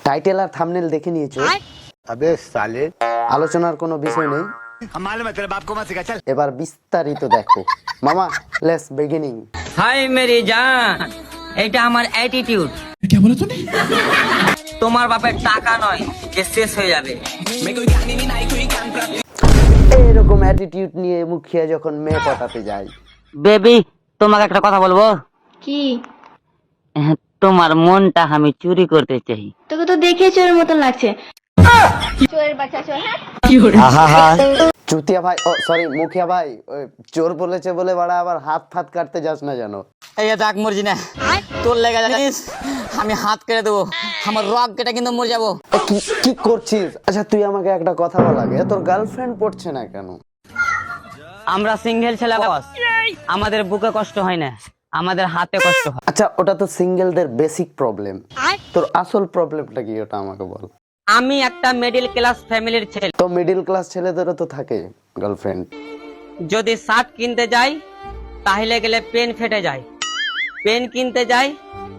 Title আর thumbnail দেখে নিয়েছো? अबे साले আলোচনার কোনো বিষয় নেই, हम मालूम है तेरे बाप को मत सिखा चल। এবার বিস্তারিত দেখো। মামা, লেটস বিগিনিং। হাই মেরি জান, এটা আমার অ্যাটিটিউড। क्या बोला तूने? তোমার বাপের টাকা নয় যে শেষ হয়ে যাবে। এরকম অ্যাটিটিউড নিয়ে মুখিয়া যখন মেয়ে পটাতে যায়। বেবি, তোমাকে একটা কথা বলবো। কি? তোমার মনটা আমি চুরি করতে চাই। তোকে তো দেখে চোরের মতন লাগছে। চোরের বাচ্চা চোর, হ্যাঁ? চুতিয়া ভাই, ও সরি মুখিয়া ভাই, ওই চোর বলেছে বলে বাড়া আবার হাত ফাত কাটতে যাস না জানো। এই দেখ মরজি না, তোর লেগে জানিস আমি হাত কেটে দেবো, আমার রক কেটে কিন্তু মরে যাবো। কি কি করছিস? আচ্ছা তুই আমাকে একটা কথা বল আগে, তোর গার্লফ্রেন্ড পড়ছে না কেন? আমরা সিঙ্গেল ছেলে বস, আমাদের বুকে কষ্ট হয় না, আমাদের হাতে কষ্ট হয়। আচ্ছা ওটা তো সিঙ্গেলদের বেসিক প্রবলেম, তোর আসল প্রবলেমটা কি ওটা আমাকে বল। আমি একটা মিডল ক্লাস ফ্যামিলির ছেলে। তো মিডিল ক্লাস ছেলেদেরও তো থাকে গার্লফ্রেন্ড। যদি শার্ট কিনতে যাই তাহলে গেলে পেন ফেটে যায়, পেন কিনতে যাই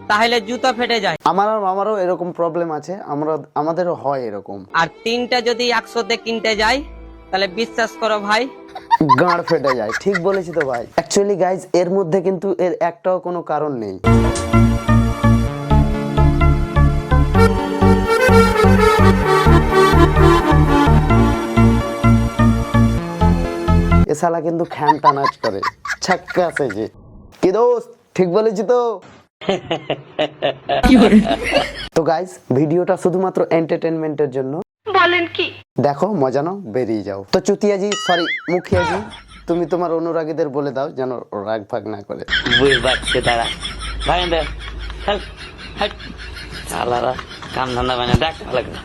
তাহলে জুতো ফেটে যায়। আমারও এরকম প্রবলেম আছে, আমাদেরও হয় এরকম। আর তিনটা যদি 100 কিনতে যাই তাহলে বিশ্বাস করো ভাই গাঁড় ফেটে যায়। ঠিক বলেছি তো ভাই। অ্যাকচুয়ালি গাইজ এর মধ্যে কিন্তু এর একটাও কোনো কারণ নেই। এ শালা কিন্তু খ্যামটা নাচ করে, ছাক্কা আছে যে। কি দোস্ত, ঠিক বলেছি তো? তো গাইজ ভিডিওটা শুধুমাত্র এন্টারটেনমেন্টের জন্য। বলেন কি? দেখো মজা নাও, বেরিয়ে যাও। তো চুতিয়াজি, সরি মুখিয়াজি, তুমি তোমার অনুরাগীদের বলে দাও যেন রাগ ভাগ না করে। বুঝবাচ্ছে তারা ভাই, আলারা কাম ধান্দা বানা দেখ ভালো করে।